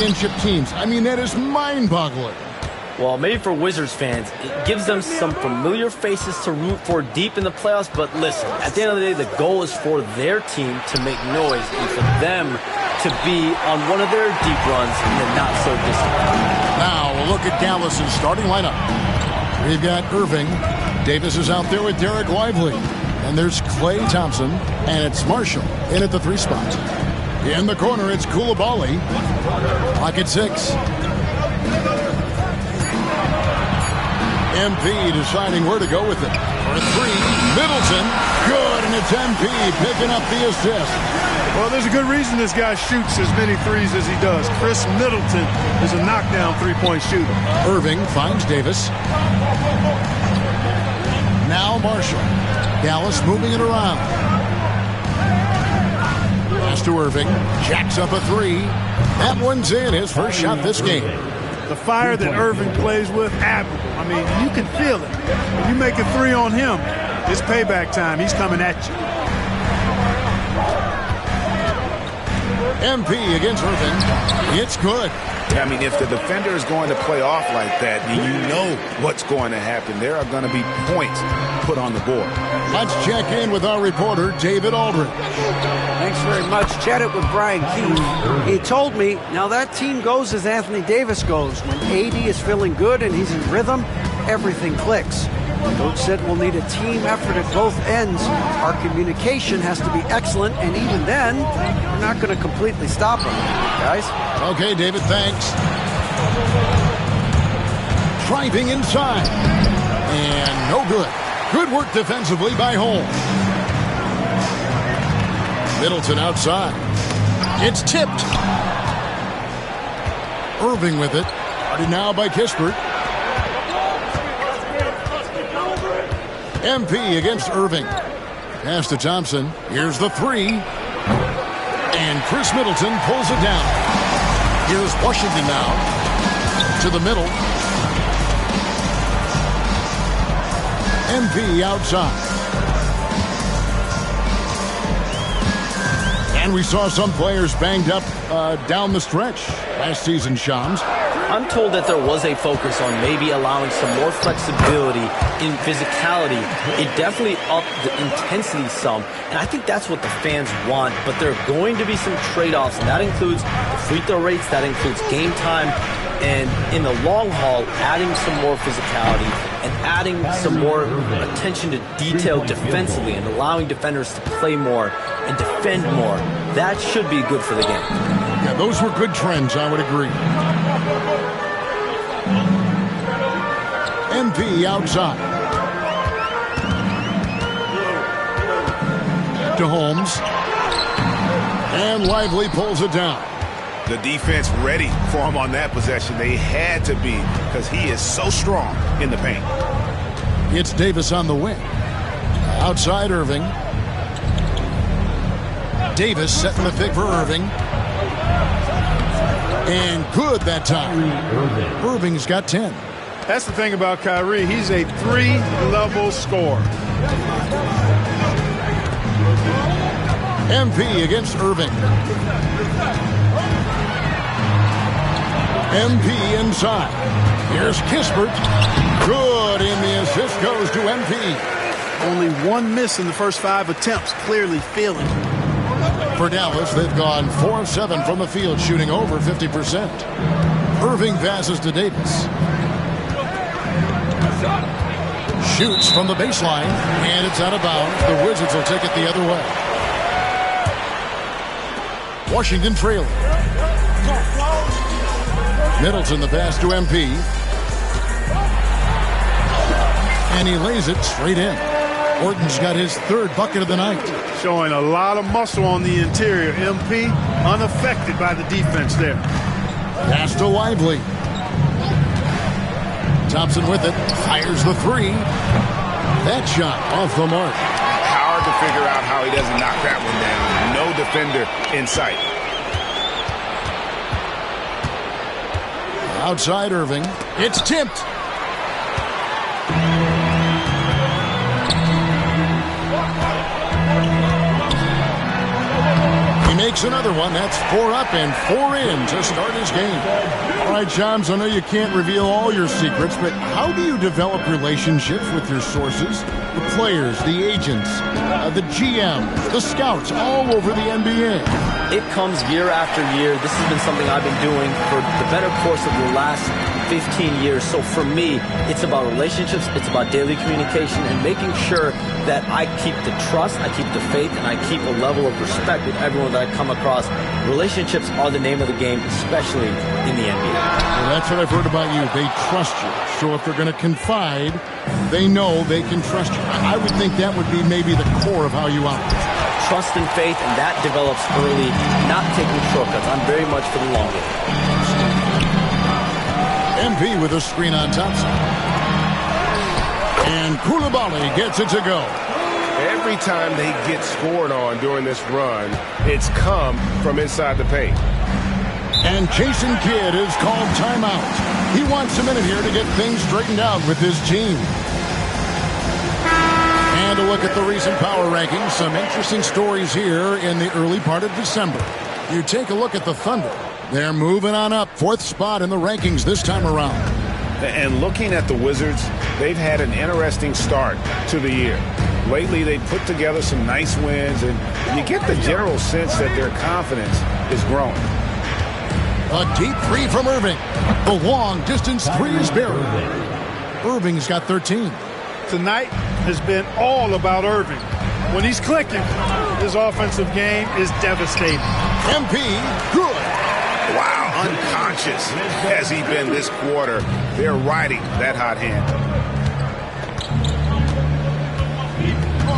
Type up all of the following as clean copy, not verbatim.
championship teams. I mean, that is mind-boggling. Well, maybe for Wizards fans, it gives them some familiar faces to root for deep in the playoffs. But listen, at the end of the day, the goal is for their team to make noise and for them to be on one of their deep runs in the not-so-distant. Now, we'll look at Dallas's starting lineup. We've got Irving. Davis is out there with Derek Lively. And there's Klay Thompson. And it's Marshall in at the 3 spot. In the corner, it's Koulibaly. Pocket 6. MP deciding where to go with it. For 3, Middleton. Good, and it's MP picking up the assist. Well, there's a good reason this guy shoots as many threes as he does. Chris Middleton is a knockdown three-point shooter. Irving finds Davis. Now Marshall. Dallas moving it around. Pass to Irving. Jacks up a 3. That one's in. His first shot this game. The fire that Irving plays with, admirable. I mean, you can feel it. When you make a 3 on him, it's payback time. He's coming at you. MP against Irving. It's good. I mean, if the defender is going to play off like that, then you know what's going to happen. There are going to be points put on the board. Let's check in with our reporter, David Aldridge. Thanks very much. Chatted with Brian Keith. He told me, now that team goes as Anthony Davis goes. When AD is feeling good and he's in rhythm, everything clicks. Coach said we'll need a team effort at both ends. Our communication has to be excellent, and even then, we're not going to completely stop them, guys. Okay, David, thanks. Driving inside. And no good. Good work defensively by Holmes. Middleton outside. It's tipped. Irving with it. Started now by Kispert. MP against Irving. Pass to Thompson. Here's the 3. And Chris Middleton pulls it down. Here's Washington now. To the middle. MP outside. And we saw some players banged up down the stretch last season, Shams. I'm told that there was a focus on maybe allowing some more flexibility in physicality. It definitely upped the intensity some, and I think that's what the fans want. But there are going to be some trade-offs, and that includes the free throw rates, that includes game time, and in the long haul, adding some more physicality and adding some more attention to detail defensively and allowing defenders to play more and defend more. That should be good for the game. Yeah, those were good trends, I would agree. MP outside. To Holmes. And Lively pulls it down. The defense ready for him on that possession. They had to be, because he is so strong in the paint. It's Davis on the wing. Outside Irving. Davis setting the pick for Irving. And good that time. Irving's got 10. That's the thing about Kyrie. He's a 3-level scorer. MP against Irving. MP inside. Here's Kispert. Good, and the assist goes to MP. Only 1 miss in the first 5 attempts. Clearly feeling it. For Dallas, they've gone 4 of 7 from the field, shooting over 50%. Irving passes to Davis. Shoots from the baseline, and it's out of bounds. The Wizards will take it the other way. Washington trailing. Middleton the pass to MP. And he lays it straight in. Orton's got his 3rd bucket of the night. Showing a lot of muscle on the interior. MP unaffected by the defense there. Pass to Lively. Thompson with it. Fires the 3. That shot off the mark. Hard to figure out how he doesn't knock that one down. No defender in sight. Outside Irving. It's tipped. He makes another one. That's 4 up and 4 in to start his game. All right, Shams, I know you can't reveal all your secrets, but how do you develop relationships with your sources? The players, the agents, the GMs, the scouts all over the NBA. It comes year after year. This has been something I've been doing for the better course of the last 15 years. So for me, it's about relationships, it's about daily communication, and making sure that I keep the trust, I keep the faith, and I keep a level of respect with everyone that I come across. Relationships are the name of the game, especially in the NBA. Well, that's what I've heard about you. They trust you. So if they're going to confide, they know they can trust you. I would think that would be maybe the core of how you operate. Trust and faith, and that develops early, not taking shortcuts. I'm very much for the long game. MP with a screen on Thompson. And Koulibaly gets it to go. Every time they get scored on during this run, it's come from inside the paint. And Jason Kidd is called timeout. He wants a minute here to get things straightened out with his team. And a look at the recent power rankings. Some interesting stories here in the early part of December. You take a look at the Thunder. They're moving on up, 4th spot in the rankings this time around. And looking at the Wizards, they've had an interesting start to the year. Lately, they put together some nice wins, and you get the general sense that their confidence is growing. A deep 3 from Irving. The long-distance 3 is buried. Irving's got 13. Tonight has been all about Irving. When he's clicking, his offensive game is devastating. MP, good. Wow, unconscious has he been this quarter. They're riding that hot hand.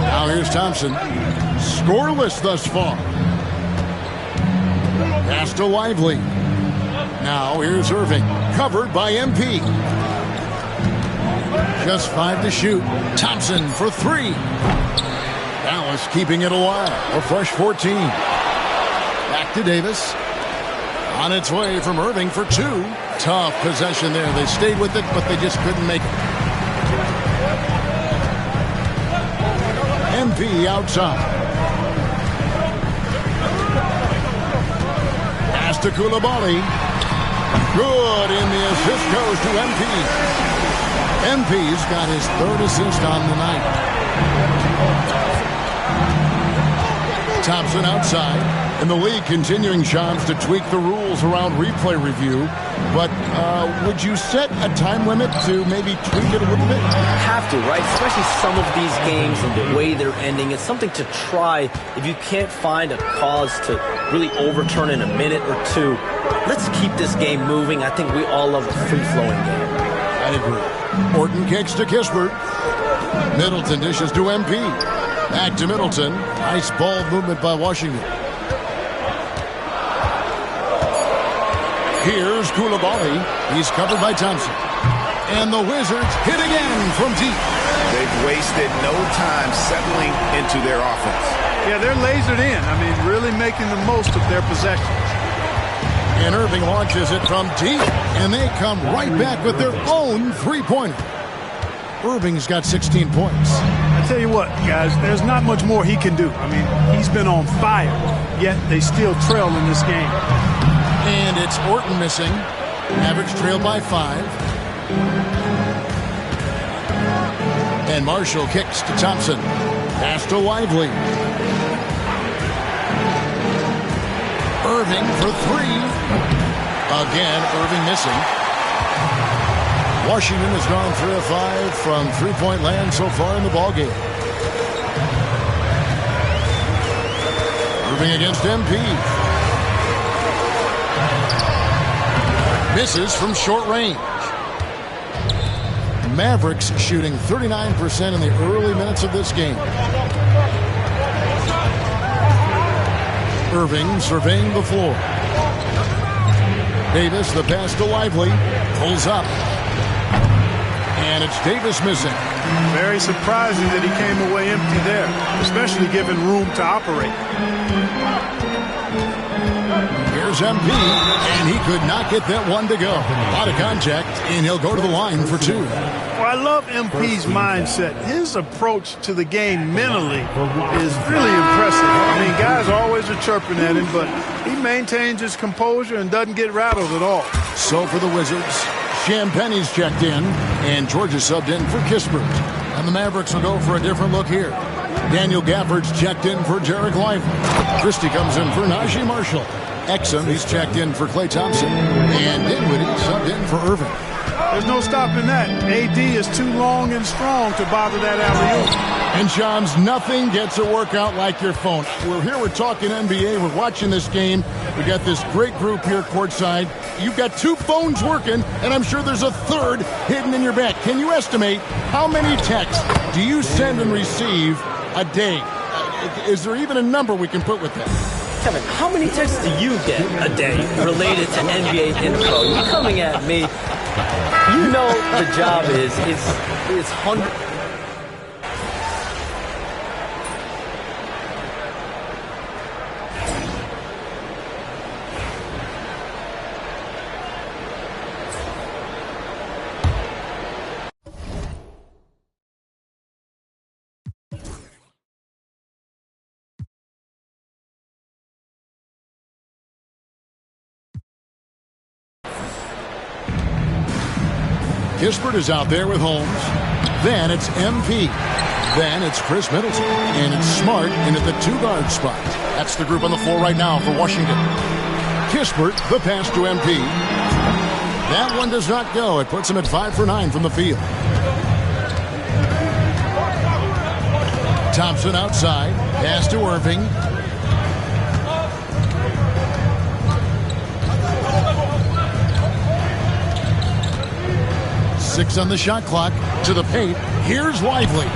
Now here's Thompson. Scoreless thus far. Pass to Lively. Now here's Irving. Covered by MP. Just 5 to shoot. Thompson for 3. Dallas keeping it alive. A fresh 14. Back to Davis. On its way from Irving for 2. Tough possession there. They stayed with it, but they just couldn't make it. MP outside. Pass to Koulibaly. Good, and the assist goes to MP. MP's got his 3rd assist on the night. Thompson outside. And the league continuing, Shams, to tweak the rules around replay review. But would you set a time limit to maybe tweak it a little bit? Have to, right? Especially some of these games and the way they're ending. It's something to try. If you can't find a cause to really overturn in a minute or 2, let's keep this game moving. I think we all love a free-flowing game. I agree. Orton kicks to Kispert. Middleton dishes to MP. Back to Middleton. Nice ball movement by Washington. Here's Koulibaly. He's covered by Thompson. And the Wizards hit again from deep. They've wasted no time settling into their offense. Yeah, they're lasered in. I mean, really making the most of their possessions. And Irving launches it from deep. And they come right back with their own three-pointer. Irving's got 16 points. I tell you what, guys, there's not much more he can do. I mean, he's been on fire, yet they still trail in this game. And it's Orton missing. Mavericks trail by 5. And Marshall kicks to Thompson. Pass to Lively. Irving for 3. Again, Irving missing. Washington has gone 3 of 5 from three-point land so far in the ballgame. Irving against MP. Misses from short range. Mavericks shooting 39% in the early minutes of this game. Irving surveying the floor. Davis, the pass to Lively. Pulls up. And it's Davis missing. Very surprising that he came away empty there, especially given room to operate. Here's MP, and he could not get that one to go. A lot of contact, and he'll go to the line for two. Well, I love MP's mindset. His approach to the game mentally is really impressive. I mean, guys always are chirping at him, but he maintains his composure and doesn't get rattled at all. So for the Wizards, Champagne's checked in, and Georgia subbed in for Kispert. And the Mavericks will go for a different look here. Daniel Gafford's checked in for Derek Lively. Christie comes in for Najee Marshall. Exum, he's checked in for Klay Thompson. And Dinwiddie subbed in for Irving. There's no stopping that. AD is too long and strong to bother that alley-oop. And Shams, nothing gets a workout like your phone. We're talking NBA. We're watching this game. We got this great group here courtside. You've got two phones working, and I'm sure there's a third hidden in your back. Can you estimate how many texts do you send and receive a day? Is there even a number we can put with that? Kevin, how many texts do you get a day related to NBA info? You're coming at me. You know the job is hundreds. Kispert is out there with Holmes. Then it's MP. Then it's Chris Middleton. And it's Smart in at the two-guard spot. That's the group on the floor right now for Washington. Kispert, the pass to MP. That one does not go. It puts him at 5 for 9 from the field. Thompson outside. Pass to Irving. Six on the shot clock. To the paint. Here's Lively.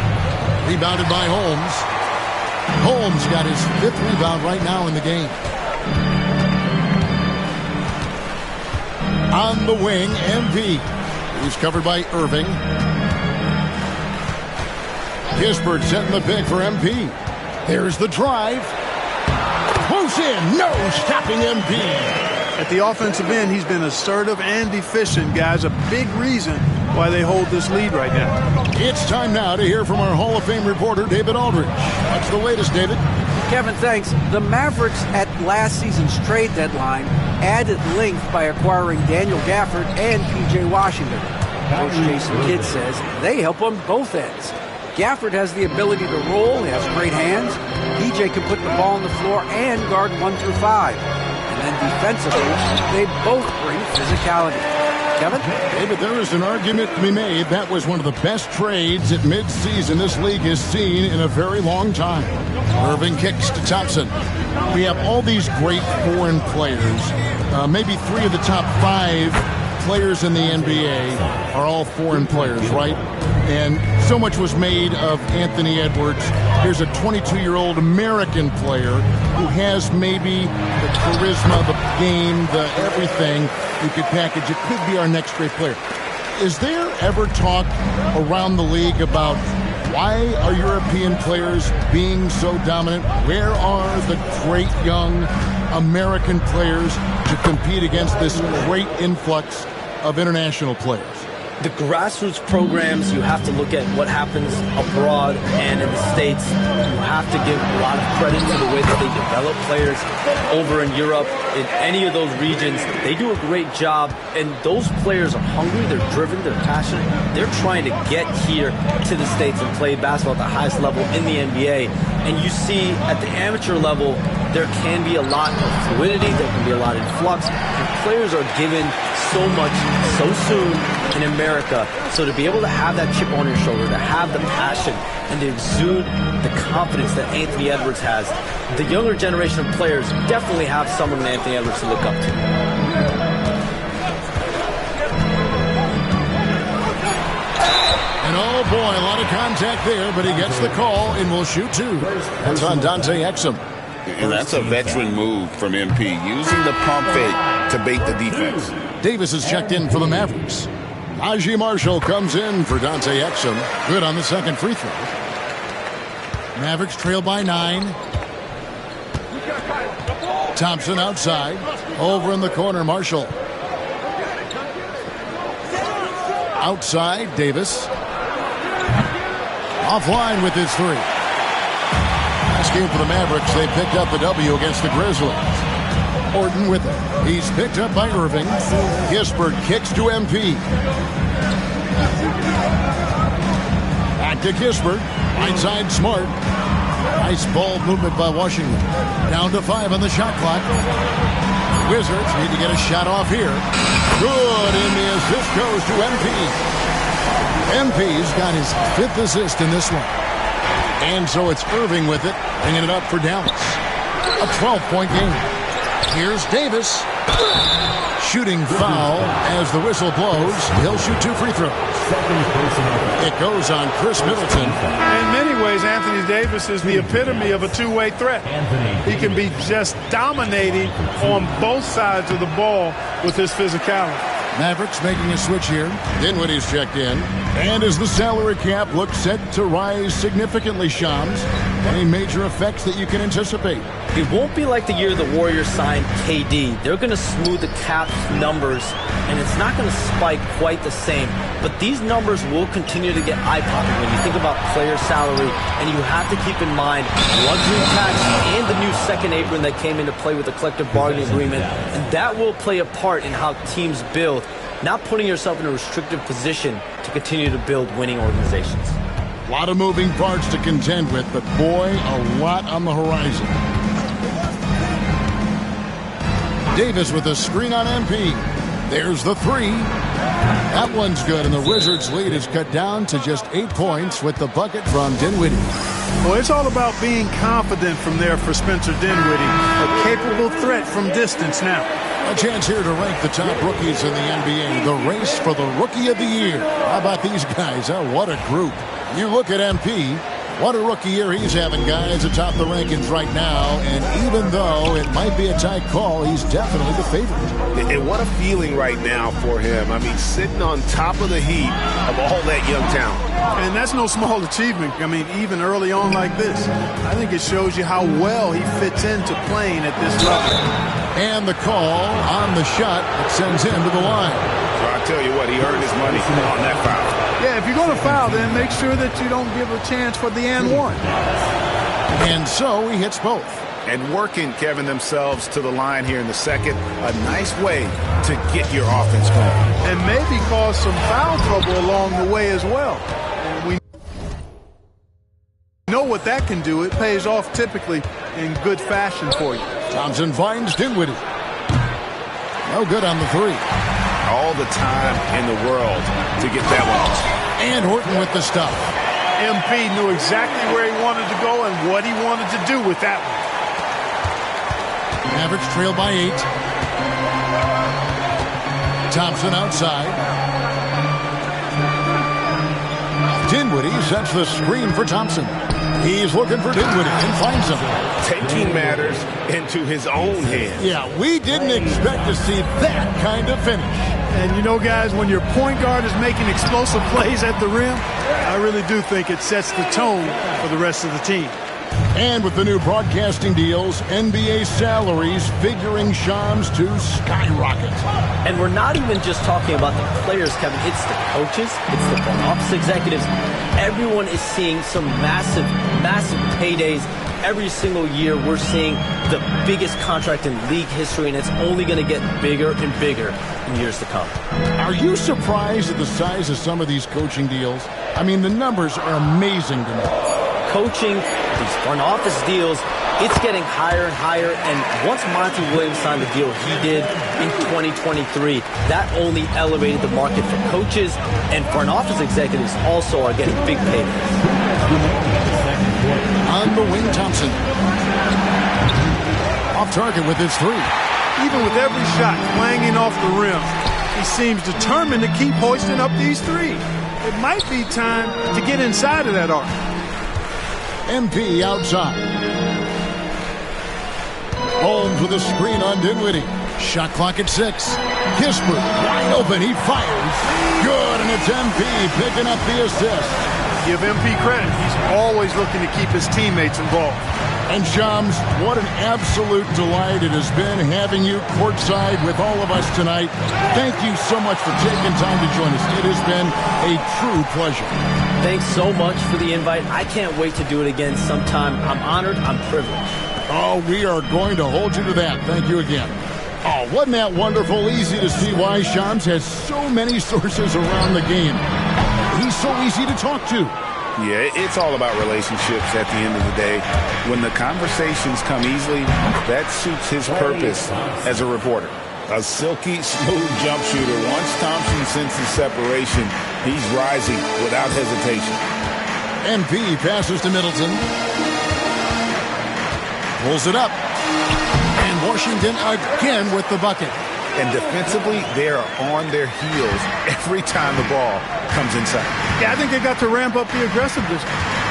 Rebounded by Holmes. Holmes got his 5th rebound right now in the game. On the wing, MP. He's covered by Irving. Kispert setting the pick for MP. There's the drive. Close in. No stopping MP. At the offensive end, he's been assertive and efficient, guys. A big reason why they hold this lead right now. It's time now to hear from our Hall of Fame reporter, David Aldridge. What's the latest, David? Kevin, thanks. The Mavericks at last season's trade deadline added length by acquiring Daniel Gafford and P.J. Washington. Coach Jason Kidd says they help on both ends. Gafford has the ability to roll. He has great hands. P.J. can put the ball on the floor and guard 1 through 5. And then defensively, they both bring physicality. Kevin? David, there is an argument to be made. That was one of the best trades at midseason this league has seen in a very long time. Irving kicks to Thompson. We have all these great foreign players. Maybe 3 of the top 5 players in the NBA are all foreign players, right? And so much was made of Anthony Edwards. Here's a 22-year-old American player who has maybe the charisma, the game, the everything you could package. It could be our next great player. Is there ever talk around the league about why are European players being so dominant? Where are the great young American players to compete against this great influx of international players? The grassroots programs, you have to look at what happens abroad and in the States. You have to give a lot of credit to the way that they develop players over in Europe. In any of those regions, they do a great job. And those players are hungry, they're driven, they're passionate. They're trying to get here to the States and play basketball at the highest level in the NBA. And you see at the amateur level, there can be a lot of fluidity, there can be a lot of flux. And players are given so much so soon in America. So to be able to have that chip on your shoulder, to have the passion and to exude the confidence that Anthony Edwards has, the younger generation of players definitely have someone in Anthony Edwards to look up to. And oh boy, a lot of contact there, but he gets the call and will shoot 2. That's on Dante Exum. And that's a veteran move from MP, using the pump fake to bait the defense. Davis is checked in for the Mavericks. Najee Marshall comes in for Dante Exum. Good on the second free throw. Mavericks trail by 9. Thompson outside. Over in the corner, Marshall. Outside, Davis. Offline with his 3. Last game for the Mavericks, they picked up the W against the Grizzlies. Orton with it. He's picked up by Irving. Gisbert kicks to MP. Back to Gisbert. Right side, Smart. Nice ball movement by Washington. Down to 5 on the shot clock. Wizards need to get a shot off here. Good, and the assist goes to MP. MP's got his 5th assist in this one. And so it's Irving with it, bringing it up for Dallas. A 12-point game. Here's Davis. Shooting foul as the whistle blows. He'll shoot 2 free throws. It goes on Chris Middleton. In many ways, Anthony Davis is the epitome of a two-way threat. He can be just dominating on both sides of the ball with his physicality. Mavericks making a switch here. Dinwiddie's checked in. And as the salary cap looks set to rise significantly, Shams, any major effects that you can anticipate? It won't be like the year the Warriors signed KD. They're going to smooth the cap numbers, and it's not going to spike quite the same. But these numbers will continue to get eye-popping when you think about player salary, and you have to keep in mind luxury tax and the new second apron that came into play with the collective bargaining agreement, and that will play a part in how teams build, not putting yourself in a restrictive position to continue to build winning organizations. A lot of moving parts to contend with, but boy, a lot on the horizon. Davis with a screen on MP. There's the 3. That one's good, and the Wizards' lead is cut down to just 8 points with the bucket from Dinwiddie. Well, it's all about being confident from there for Spencer Dinwiddie. A capable threat from distance now. A chance here to rank the top rookies in the NBA. The race for the Rookie of the Year. How about these guys? Oh, what a group. You look at MP. What a rookie year he's having, guys, atop the rankings right now. And even though it might be a tight call, he's definitely the favorite. And what a feeling right now for him. I mean, sitting on top of the heap of all that young talent. And that's no small achievement. I mean, even early on like this, I think it shows you how well he fits into playing at this level. And the call on the shot that sends him to the line. So I tell you what, he earned his money on that foul. Yeah, if you're going to foul, then make sure that you don't give a chance for the and one. And so he hits both. And working, Kevin, themselves to the line here in the second. A nice way to get your offense going. And maybe cause some foul trouble along the way as well. We know what that can do. It pays off typically in good fashion for you. Thompson finds Dinwiddie. No good on the 3. All the time in the world to get that one off. And Horton with the stuff. MP knew exactly where he wanted to go and what he wanted to do with that one. Mavericks trail by 8. Thompson outside. Dinwiddie sets the screen for Thompson. He's looking for Dinwiddie and finds him. Taking matters into his own hands. Yeah, we didn't expect to see that kind of finish. And you know, guys, when your point guard is making explosive plays at the rim, I really do think it sets the tone for the rest of the team. And with the new broadcasting deals, NBA salaries figuring Shams to skyrocket. And we're not even just talking about the players, Kevin. It's the coaches. It's the front office executives. Everyone is seeing some massive, massive paydays. Every single year we're seeing the biggest contract in league history, and it's only going to get bigger and bigger in years to come. Are you surprised at the size of some of these coaching deals? I mean, the numbers are amazing to me. Coaching, these front office deals, it's getting higher and higher. And once Monty Williams signed the deal he did in 2023, that only elevated the market for coaches, and front office executives also are getting big payments. On the wing, Thompson. Off target with his 3. Even with every shot clanging off the rim, he seems determined to keep hoisting up these 3. It might be time to get inside of that arc. MP outside. Holmes with a screen on Dinwiddie. Shot clock at 6. Kispert wide open. He fires. Good, and it's MP picking up the assist. Give MP credit. He's always looking to keep his teammates involved. And Shams, what an absolute delight it has been having you courtside with all of us tonight. Thank you so much for taking time to join us. It has been a true pleasure. Thanks so much for the invite. I can't wait to do it again sometime. I'm honored. I'm privileged. Oh, we are going to hold you to that. Thank you again. Oh, wasn't that wonderful? Easy to see why Shams has so many sources around the game. He's so easy to talk to. Yeah, it's all about relationships at the end of the day. When the conversations come easily, that suits his purpose as a reporter. A silky, smooth jump shooter. Once Thompson senses separation, he's rising without hesitation. MP passes to Middleton. Pulls it up. And Washington again with the bucket. And defensively, they are on their heels every time the ball comes inside. Yeah, I think they got to ramp up the aggressiveness.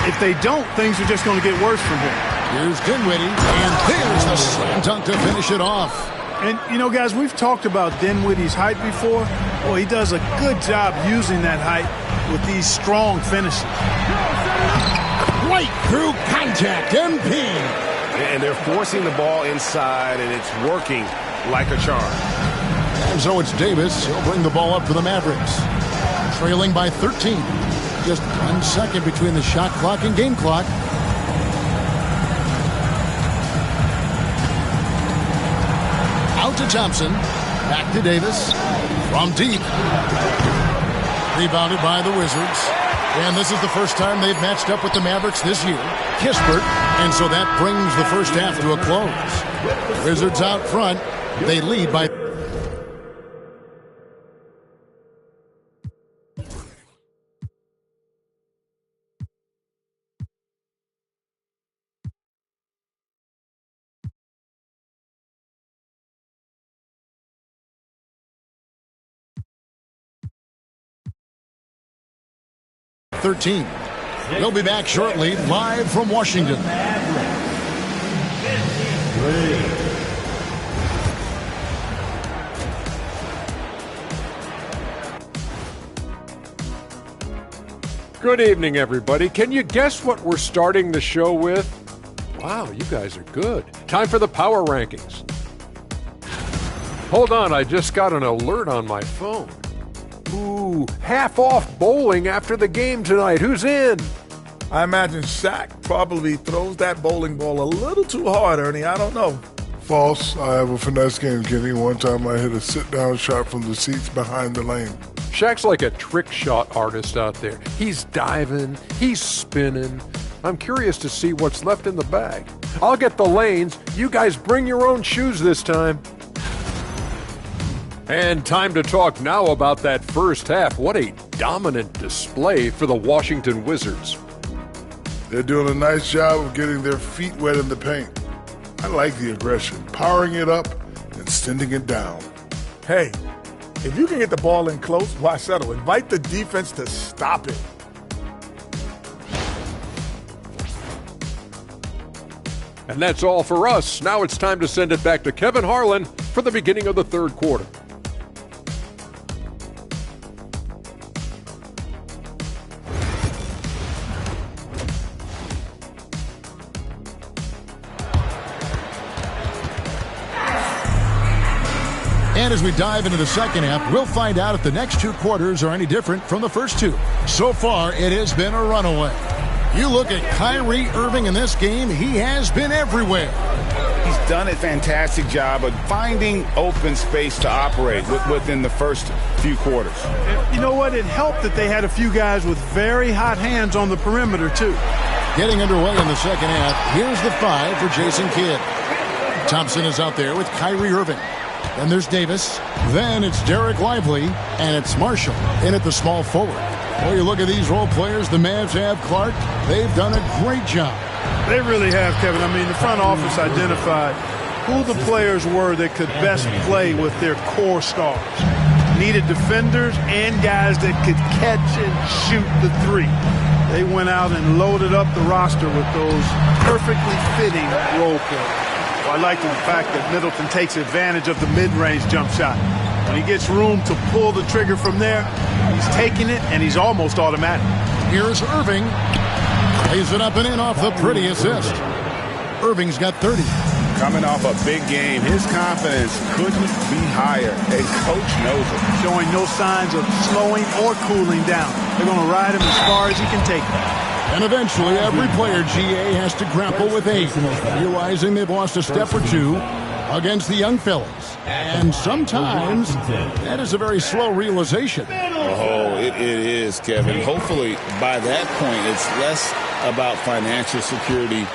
If they don't, things are just going to get worse from here. Here's Dinwiddie, and there's the slam dunk to finish it off. And, you know, guys, we've talked about Dinwiddie's height before. Well, he does a good job using that height with these strong finishes. Right through contact, MP. And they're forcing the ball inside, and it's working like a charm. And so it's Davis. He'll bring the ball up for the Mavericks. Trailing by 13. Just 1 second between the shot clock and game clock. Out to Thompson. Back to Davis. From deep. Rebounded by the Wizards. And this is the first time they've matched up with the Mavericks this year. Kispert. And so that brings the first half to a close. Wizards out front. They lead by... .13. They'll be back shortly, live from Washington. Good evening, everybody. Can you guess what we're starting the show with? Wow, you guys are good. Time for the power rankings. Hold on, I just got an alert on my phone. Ooh, half off bowling after the game tonight. Who's in? I imagine Shaq probably throws that bowling ball a little too hard, Ernie. I don't know. False. I have a finesse game, Kenny. One time I hit a sit-down shot from the seats behind the lane. Shaq's like a trick shot artist out there. He's diving, he's spinning. I'm curious to see what's left in the bag. I'll get the lanes. You guys bring your own shoes this time. And time to talk now about that first half. What a dominant display for the Washington Wizards. They're doing a nice job of getting their feet wet in the paint. I like the aggression, powering it up and sending it down. Hey, if you can get the ball in close, why settle? Invite the defense to stop it. And that's all for us. Now it's time to send it back to Kevin Harlan for the beginning of the third quarter. And as we dive into the second half, we'll find out if the next two quarters are any different from the first two. So far, it has been a runaway. You look at Kyrie Irving in this game, he has been everywhere. He's done a fantastic job of finding open space to operate within the first few quarters. You know what? It helped that they had a few guys with very hot hands on the perimeter, too. Getting underway in the second half, here's the 5 for Jason Kidd. Thompson is out there with Kyrie Irving. Then there's Davis. Then it's Derek Lively. And it's Marshall in at the small forward. Well, you look at these role players the Mavs have, Clark. They've done a great job. They really have, Kevin. I mean, the front office identified who the players were that could best play with their core stars. Needed defenders and guys that could catch and shoot the three. They went out and loaded up the roster with those perfectly fitting role players. Well, I like the fact that Middleton takes advantage of the mid-range jump shot. When he gets room to pull the trigger from there, he's taking it, and he's almost automatic. Here's Irving. Lays it up and in off the pretty assist. Irving's got 30. Coming off a big game, his confidence couldn't be higher, and Coach knows it. Showing no signs of slowing or cooling down. They're going to ride him as far as he can take him. And eventually, every player, GA, has to grapple with age, realizing they've lost a step or two against the young fellas. And sometimes that is a very slow realization. Oh, it is, Kevin. Hopefully, by that point, it's less about financial security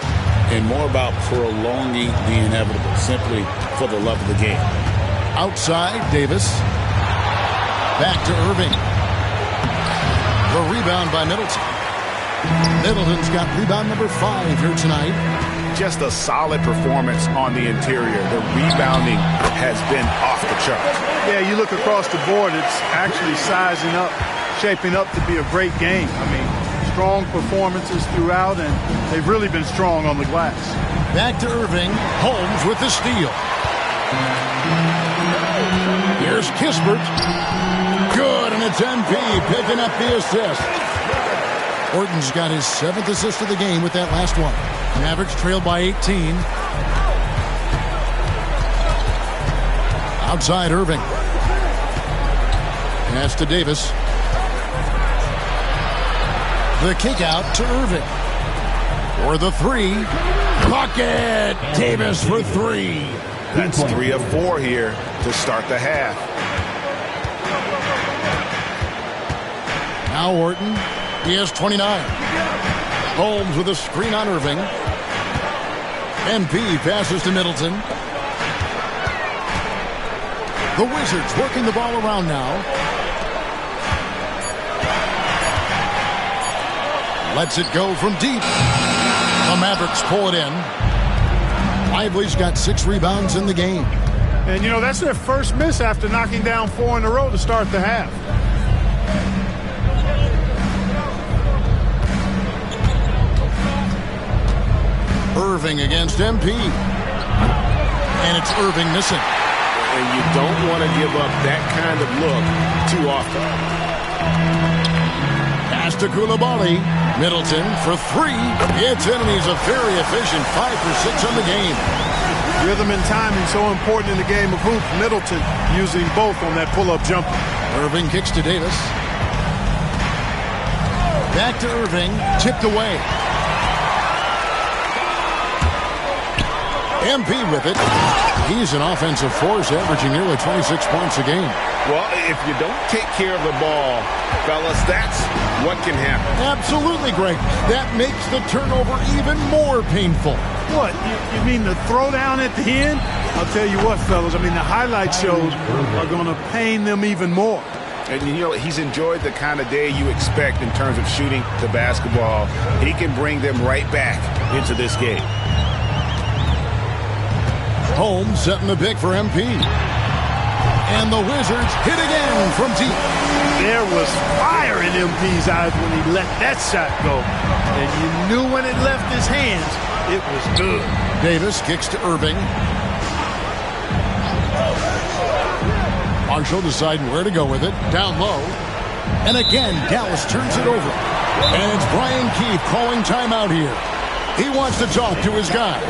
and more about prolonging the inevitable, simply for the love of the game. Outside, Davis. Back to Irving. The rebound by Middleton. Middleton's got rebound number 5 here tonight. Just a solid performance on the interior. The rebounding has been off the charts. Yeah, you look across the board, it's actually sizing up, shaping up to be a great game. I mean, strong performances throughout, and they've really been strong on the glass. Back to Irving. Holmes with the steal. Here's Kispert. Good, and it's MP picking up the assist. Orton's got his 7th assist of the game with that last one. Mavericks trailed by 18. Outside Irving. Pass to Davis. The kick out to Irving. For the 3. Bucket! Davis for 3. That's 3 of 4 here to start the half. Now Orton. He has 29. Holmes with a screen on Irving. MP passes to Middleton. The Wizards working the ball around now. Lets it go from deep. The Mavericks pull it in. Lively's got 6 rebounds in the game. And, you know, that's their first miss after knocking down 4 in a row to start the half. Irving against MP. And it's Irving missing. And you don't want to give up that kind of look too often. Pass to Koulibaly. Middleton for 3. It's in, and he's a very efficient 5 for 6 on the game. Rhythm and timing so important in the game of hoops. Middleton using both on that pull-up jumper. Irving kicks to Davis. Back to Irving. Tipped away. MP with it. He's an offensive force, averaging nearly 26 points a game. Well, if you don't take care of the ball, fellas, that's what can happen. Absolutely, Greg. That makes the turnover even more painful. What? You mean the throwdown at the end? I'll tell you what, fellas. I mean, the highlight shows are going to pain them even more. And, you know, he's enjoyed the kind of day you expect in terms of shooting the basketball. He can bring them right back into this game. Holmes setting the pick for MP. And the Wizards hit again from deep. There was fire in MP's eyes when he let that shot go. And you knew when it left his hands, it was good. Davis kicks to Irving. Marshall deciding where to go with it. Down low. And again, Dallas turns it over. And it's Brian Keefe calling timeout here. He wants to talk to his guys.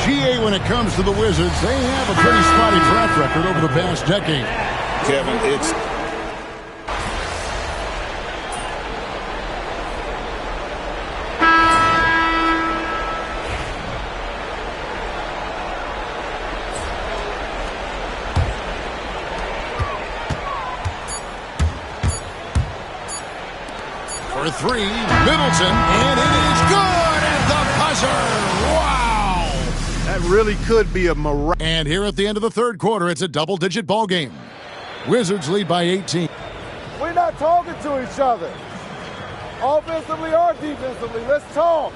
GA, when it comes to the Wizards, they have a pretty spotty track record over the past decade. Kevin, it's... For 3, Middleton, and it is good at the buzzer. Wow! That really could be a miracle. And here at the end of the third quarter, it's a double-digit ball game. Wizards lead by 18. We're not talking to each other. Offensively or defensively, let's talk.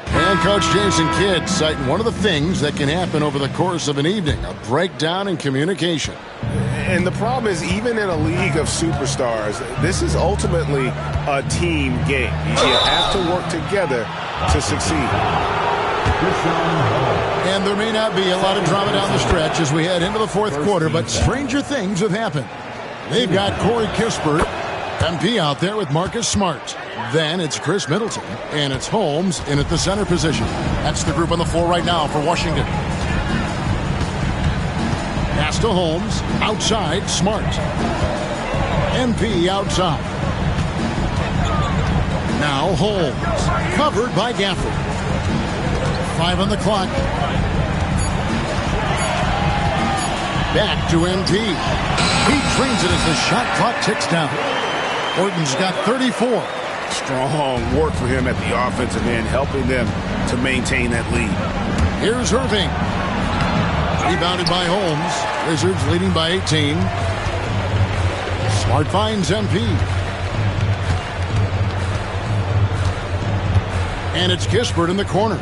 And Coach Jason Kidd citing one of the things that can happen over the course of an evening, a breakdown in communication. And the problem is, even in a league of superstars, this is ultimately a team game. You have to work together to succeed. And there may not be a lot of drama down the stretch as we head into the fourth quarter, but stranger things have happened. They've got Corey Kispert, MP out there with Marcus Smart. Then it's Chris Middleton, and it's Holmes in at the center position. That's the group on the floor right now for Washington. Pass to Holmes, outside, Smart. MP outside. Now Holmes, covered by Gafford. 5 on the clock. Back to MP. He trains it as the shot clock ticks down. Orton's got 34. Strong work for him at the offensive end, helping them to maintain that lead. Here's Irving. Rebounded by Holmes. Wizards leading by 18. Smart finds MP. And it's Kispert in the corner.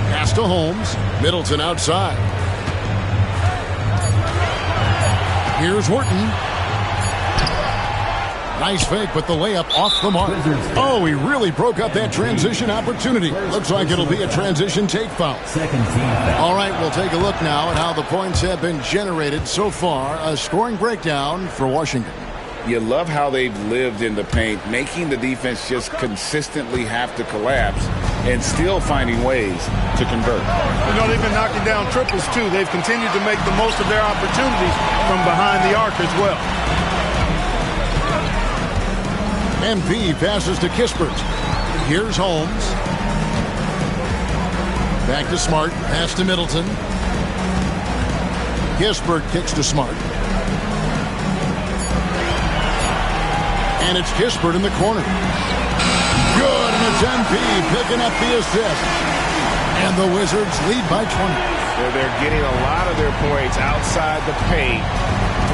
Pass to Holmes. Middleton outside. Here's Horton. Nice fake, but the layup off the mark. Oh, he really broke up that transition opportunity. Looks like it'll be a transition take foul. Second team foul. All right, we'll take a look now at how the points have been generated so far. A scoring breakdown for Washington. You love how they've lived in the paint, making the defense just consistently have to collapse and still finding ways to convert. You know, they've been knocking down triples, too. They've continued to make the most of their opportunities from behind the arc as well. MP passes to Kispert. Here's Holmes. Back to Smart. Pass to Middleton. Kispert kicks to Smart. And it's Kispert in the corner. Good, and it's MP picking up the assist. And the Wizards lead by 20. They're getting a lot of their points outside the paint.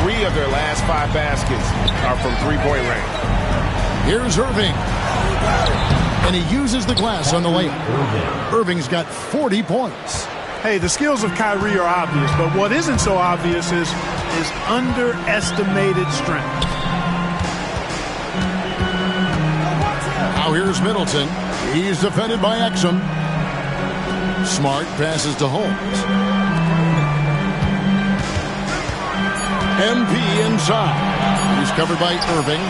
3 of their last 5 baskets are from three-point range. Here's Irving. And he uses the glass on the layup. Irving's got 40 points. Hey, the skills of Kyrie are obvious, but what isn't so obvious is his underestimated strength. Now here's Middleton. He's defended by Exum. Smart passes to Holmes. MP inside. He's covered by Irving.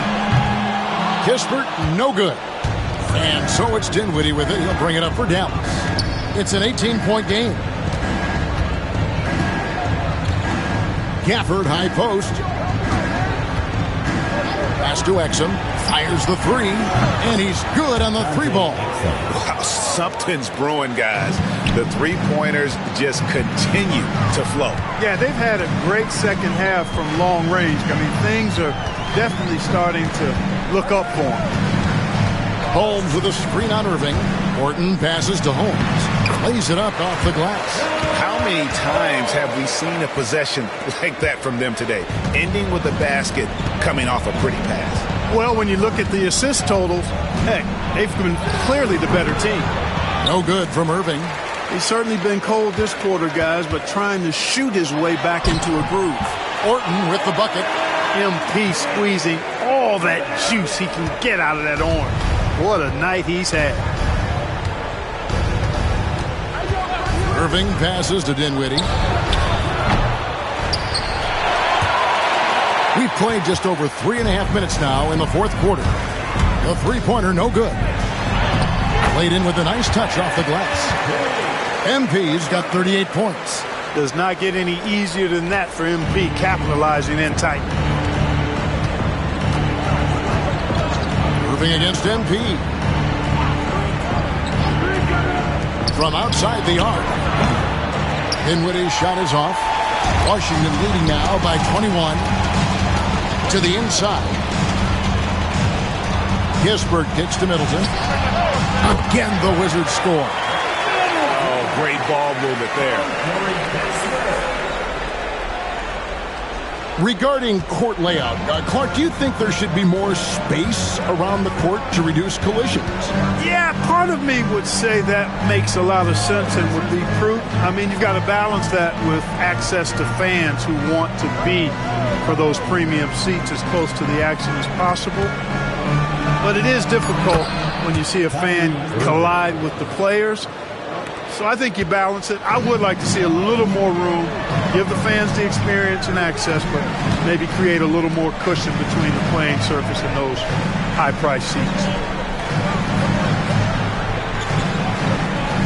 Kispert, no good. And so it's Dinwiddie with it. He'll bring it up for Dallas. It's an 18-point game. Gafford, high post. Pass to Exum. Fires the 3. And he's good on the 3 ball. Wow, something's brewing, guys. The 3-pointers just continue to flow. Yeah, they've had a great second half from long range. I mean, things are definitely starting to look up for him. Holmes with a screen on Irving. Orton passes to Holmes. Lays it up off the glass. How many times have we seen a possession like that from them today? Ending with a basket coming off a pretty pass. Well, when you look at the assist totals, heck, they've been clearly the better team. No good from Irving. He's certainly been cold this quarter, guys, but trying to shoot his way back into a groove. Orton with the bucket. MP squeezing all that juice he can get out of that orange. What a night he's had. Irving passes to Dinwiddie. We've played just over 3.5 minutes now in the fourth quarter. The 3-pointer, no good. Played in with a nice touch off the glass. MP's got 38 points. Does not get any easier than that for MP capitalizing in tight. Irving against MP. From outside the arc. Dinwiddie's shot is off. Washington leading now by 21. To the inside. Kispert kicks to Middleton. Again, the Wizards score. Oh, great ball movement there. Regarding court layout, Clark, do you think there should be more space around the court to reduce collisions? Yeah, part of me would say that makes a lot of sense and would be prudent. I mean, you've got to balance that with access to fans who want to be for those premium seats as close to the action as possible. But it is difficult when you see a fan collide with the players. So I think you balance it. I would like to see a little more room, give the fans the experience and access, but maybe create a little more cushion between the playing surface and those high-priced seats.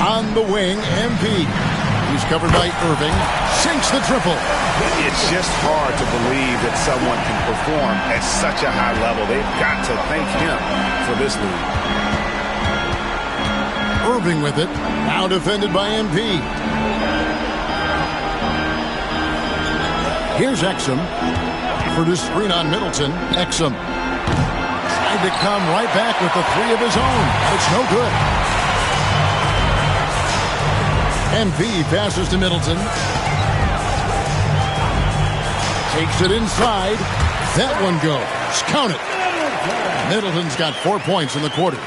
On the wing, MP. He's covered by Irving. Sinks the triple. It's just hard to believe that someone can perform at such a high level. They've got to thank him for this lead. Irving with it. Now defended by MP. Here's Exum. For the screen on Middleton. Exum. Tried to come right back with the three of his own. It's no good. MP passes to Middleton. Takes it inside. That one goes. Count it. Middleton's got 4 points in the quarter.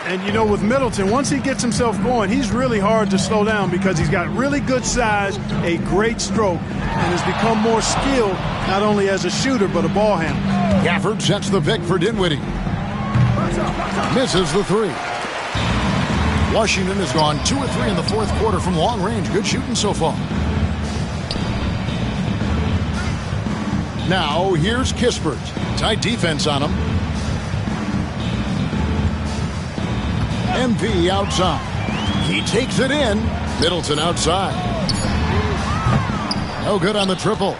And, you know, with Middleton, once he gets himself going, he's really hard to slow down because he's got really good size, a great stroke, and has become more skilled not only as a shooter but a ball handler. Gafford sets the pick for Dinwiddie. Misses the three. Washington has gone 2 of 3 in the fourth quarter from long range. Good shooting so far. Now, here's Kispert. Tight defense on him. MP outside. He takes it in. Middleton outside. No good on the triple.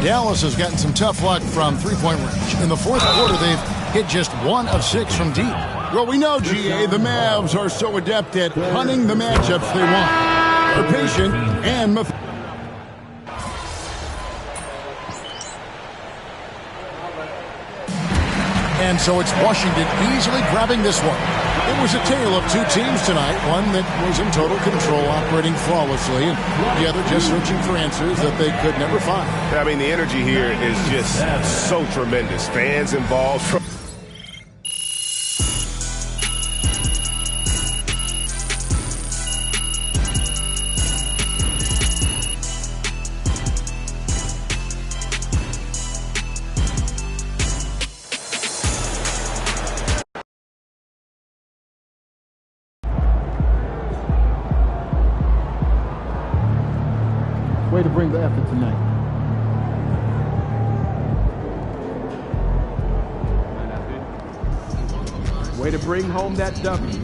Dallas has gotten some tough luck from three-point range. In the fourth quarter, they've hit just 1 of 6 from deep. Well, we know, GA, the Mavs are so adept at hunting the matchups they want. They're patient and methodical. And so it's Washington easily grabbing this one. It was a tale of 2 teams tonight, one that was in total control, operating flawlessly, and the other just searching for answers that they could never find. I mean, the energy here is just so tremendous. Fans involved. Way to bring the effort tonight. Way to bring home that W.